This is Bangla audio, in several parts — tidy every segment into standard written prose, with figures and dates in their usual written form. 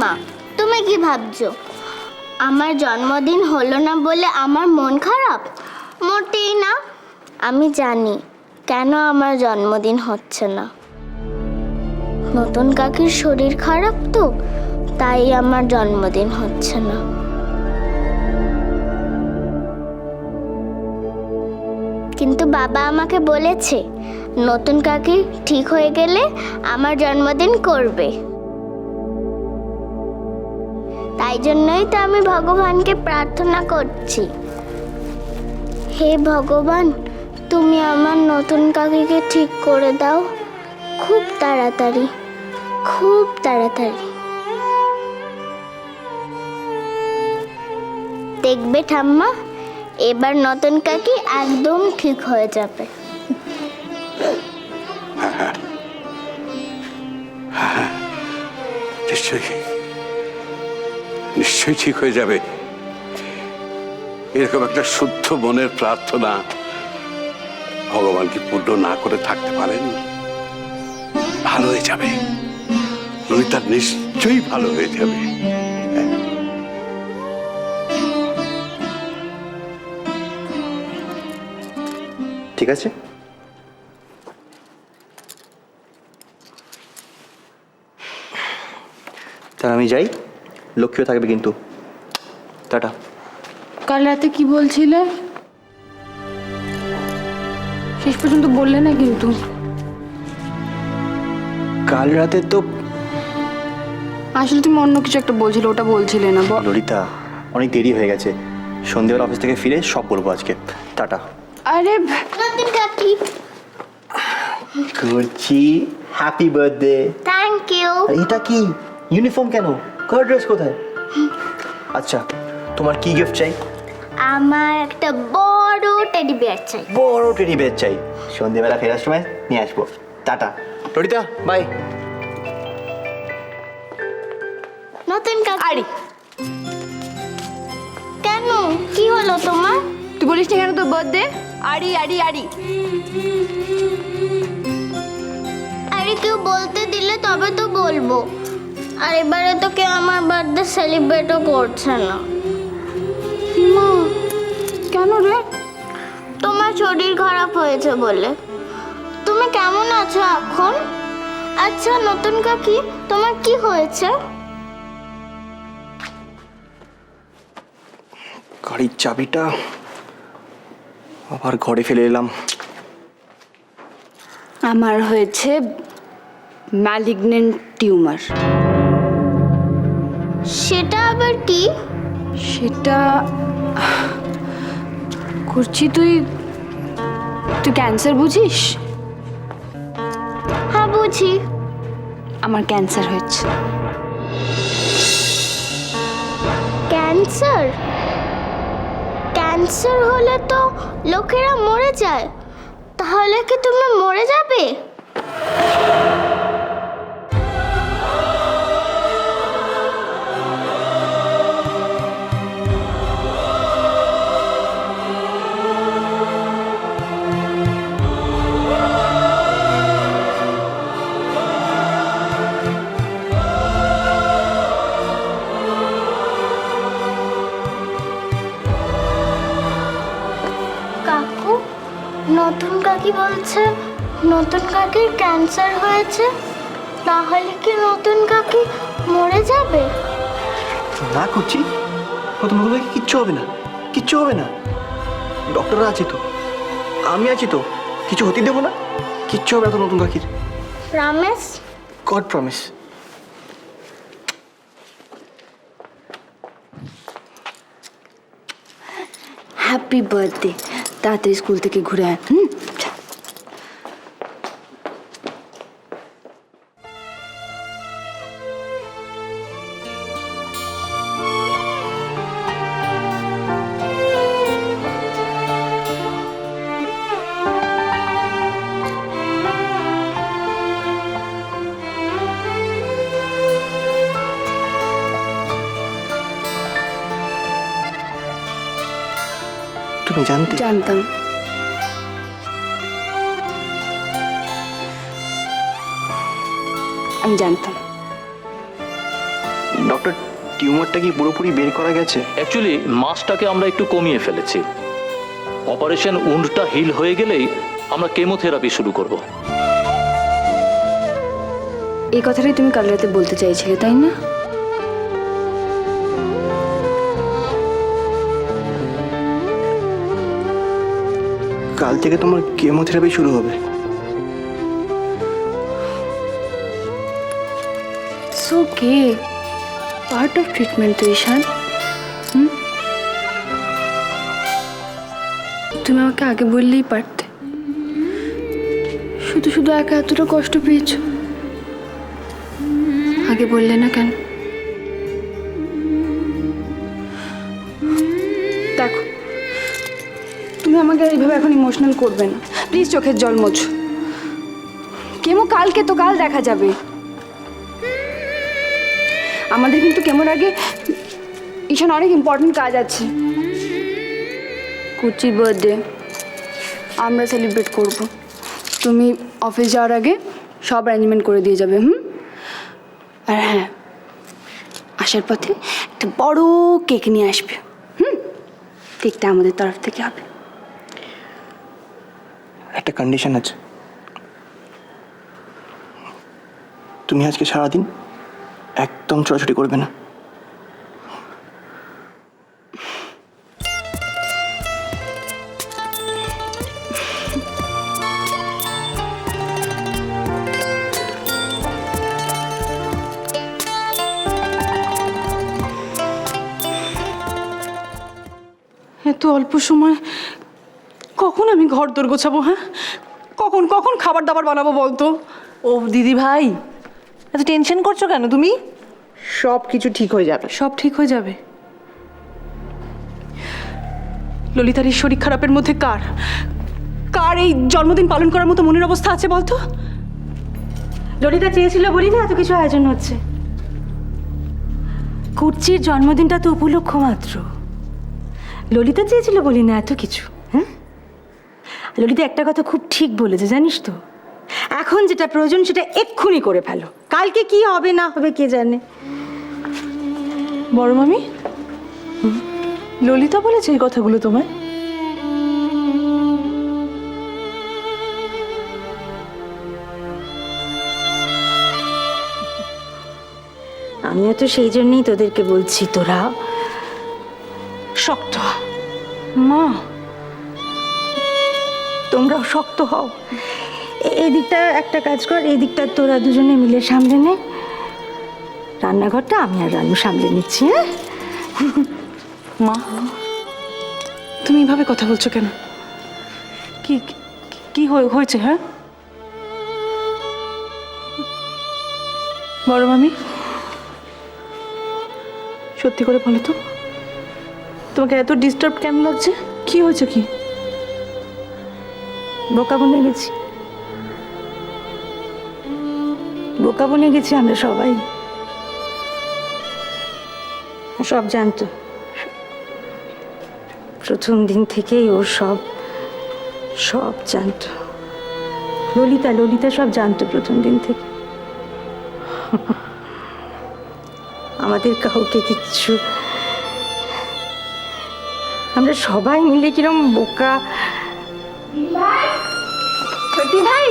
মা, তুমি কি ভাবছো আমার জন্মদিন হলো না বলে আমার মন খারাপ? মোটেই না। আমি জানি কেন আমার জন্মদিন হচ্ছে না। নতুন কাকির শরীর খারাপ তো, তাই আমার জন্মদিন হচ্ছে না। কিন্তু বাবা আমাকে বলেছে নতুন কাকি ঠিক হয়ে গেলে আমার জন্মদিন করবে। তাই জন্যই তো আমি ভগবানকে প্রার্থনা করছি, হে ভগবান, তুমি আমার নতুন কাকিকে ঠিক করে দাও, খুব তাড়াতাড়ি, খুব তাড়াতাড়ি। দেখবে ঠাম্মা, এবার নতুন কাকি একদম ঠিক হয়ে যাবে। নিশ্চয়ই নিশ্চয়ই ঠিক হয়ে যাবে। এরকম একটা শুদ্ধ মনের প্রার্থনা ভগবান কি পূর্ণ না করে থাকতে পারেন? ভালো হয়ে যাবে ললিতা, নিশ্চয়ই ভালো হয়ে যাবে। ঠিক আছে, তাহলে আমি যাই। লক্ষ্মীও থাকবে কিন্তু। টাটা। কাল রাতে কি বলছিলে? শেষ পর্যন্ত বললে না কিন্তু। কাল রাতে তো আসলে তুমি অন্য কিছু একটা বলছিলে, ওটা বলছিলে না। ললিতা, অনেক দেরি হয়ে গেছে। সন্ধ্যেবেলা অফিস থেকে ফিরে সব বলবো আজকে। টাটা। আরে নতুন কাকি, করছি হ্যাপি বার্থডে। Thank you. এটা কি ইউনিফর্ম কেন? কালার ড্রেস কোথায়? আচ্ছা, তোমার কি গিফট চাই? আমার একটা বড় টেডি বিয়ার চাই। বড় টেডি বেয়ার চাই। সন্ধ্যেবেলা ফেরার সময় নিয়ে আসবো। টাটা। ললিতা, বাই। নতুন কাকি। আরে কেন, কি হলো তোমার? তুই বলিস না কেন তোর বার্থডে? আরি আরি আরি। আরে কেউ বলতে দিলে তবে তো বলবো। আর এবারে তো কেউ আমার বার্থডে সেলিব্রেটও করছে না। মা, কেন রে? তোমার শরীর খারাপ হয়েছে বলে। তুমি কেমন আছো এখন? আচ্ছা নতুন কাকি, তোমার কি হয়েছে? গাড়ির চাবিটা আবার ঘরে ফেলে এলাম। আমার হয়েছে ম্যালিগনেন্ট টিউমার। সেটা আবার কি? সেটা করছি। তুই ক্যান্সার বুঝিস? হ্যাঁ বুঝি। আমার ক্যান্সার হয়েছে। ক্যান্সার? ক্যান্সার হলে তো লোকেরা মরে যায়, তাহলে কি তুমি মরে যাবে? কাকু, নতুন কাকি বলছে নতুন কাকির ক্যান্সার হয়েছে, তাহলে কি নতুন কাকি মরে যাবে? না করছি, নতুন নতুন কিচ্ছু হবে না, কিচ্ছু হবে না। ডক্টররা আছে তো, আমি আছি তো, কিছু হতে দেবো না। কিচ্ছু হবে না তো নতুন কাকির। Promise? God promise. Happy birthday. তাড়াতাড়ি স্কুল থেকে ঘুরে আয়। তুমি জানতে? জানতাম। আমি জানতাম। ডক্টর টিউমারটা কি পুরোপুরি বের করা গেছে? অ্যাকচুয়ালি মাসটাকে আমরা একটু কমিয়ে ফেলেছি। অপারেশন উন্ডটা হিল হয়ে গেলেই আমরা কেমোথেরাপি শুরু করব। এই কথাটাই তুমি কাল রাতে বলতে চাইছিলে, তাই না? কাল থেকে তোমার কেমোথেরাপি শুরু হবে। It's okay, part of treatment তো ঈশান। তুমি আমাকে আগে বললেই পারতে। শুধু শুধু একা এতটা কষ্ট পেয়েছো, আগে বললে না কেন? দেখো, তুমি আমাকে এইভাবে এখন ইমোশনাল করবে না প্লিজ। চোখের জল মোছো। কেমো কালকে তো কাল দেখা যাবে। আমাদের কিন্তু কেমন আগে ঈশান অনেক ইম্পর্টেন্ট কাজ আছে। কুচির বার্থডে আমরা সেলিব্রেট করব। তুমি অফিস যাওয়ার আগে সব অ্যারেঞ্জমেন্ট করে দিয়ে যাবে। আর হ্যাঁ, আসার পথে একটা বড় কেক নিয়ে আসবে। কেকটা আমাদের তরফ থেকে হবে। একটা কন্ডিশন আছে, তুমি আজকে সারাদিন একদম ছোটাছুটি করবে না। এত অল্প সময় কখন আমি ঘর দোর গোছাবো? হ্যাঁ, কখন কখন খাবার দাবার বানাবো বলতো? ও দিদি ভাই, এত টেনশন করছো কেন তুমি? সব কিছু ঠিক হয়ে যাবে। সব ঠিক হয়ে যাবে। ললিতার এই শরীর খারাপের মধ্যে কার কার এই জন্মদিন পালন করার মতো মনের অবস্থা আছে বলতো? ললিতা চেয়েছিল বলি না এত কিছু আয়োজন হচ্ছে। কুর্চির জন্মদিনটা তো উপলক্ষ মাত্র। ললিতা চেয়েছিল বলি না এত কিছু। হ্যাঁ, ললিতা একটা কথা খুব ঠিক বলেছে জানিস তো, এখন যেটা প্রয়োজন সেটা এক্ষুনি করে ফেলো। কালকে কি হবে না হবে কে জানে। বড় মামি, ললিতা বলেছে এই কথাগুলো তোমায়? আমিও তো সেই জন্যই তোদেরকে বলছি, তোরা শক্ত হ। মা, তোমরাও শক্ত হও। এই দিকটা একটা কাজ কর, এই দিকটা তোরা দুজনে মিলে সামলে নে। রান্নাঘরটা আমি আর রানু সামলে নিচ্ছি। হ্যাঁ মা, তুমি এভাবে কথা বলছো কেন? কি কি হয়েছে? হ্যাঁ বড় মামি, সত্যি করে বলো তো, তোমাকে এত ডিস্টার্ব কেন লাগছে? কি হয়েছে? কি বোকা বনে গেছি, বোকা বনে গেছি আমরা সবাই। সব জানতো প্রথম দিন থেকেই, ওর সব সব জানতো। ললিতা সব জানতো প্রথম দিন থেকে। আমাদের কাউকে কিচ্ছু, আমরা সবাই মিলে কিরম বোকা। সত্যি ভাই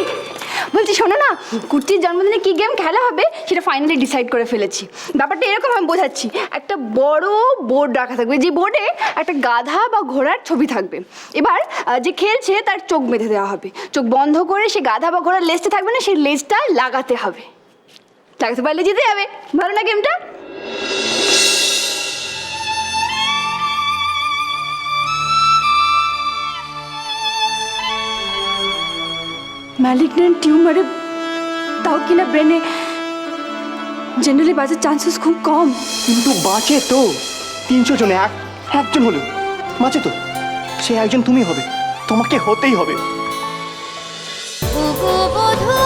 বলছি, শোনো না, কুর্তির জন্মদিনে কি গেম খেলা হবে সেটা ফাইনালি ডিসাইড করে ফেলেছি। ব্যাপারটা এরকম আমি বোঝাচ্ছি, একটা বড় বোর্ড রাখা থাকবে, যে বোর্ডে একটা গাধা বা ঘোড়ার ছবি থাকবে। এবার যে খেলছে তার চোখ বেঁধে দেওয়া হবে, চোখ বন্ধ করে সে গাধা বা ঘোড়ার লেজটা থাকবে না, সেই লেজটা লাগাতে হবে। লাগাতে পারলে জিতে যাবে। ভালো না গেমটা? ম্যালিগন্যান্ট টিউমারে তাও কিনা ব্রেনে জেনারেলি বাঁচার চান্সেস খুব কম। কিন্তু বাঁচে তো 300 জনে একজন হলেও বাঁচে তো। সে একজন তুমি হবে, তোমাকে হতেই হবে। ওগো বধূ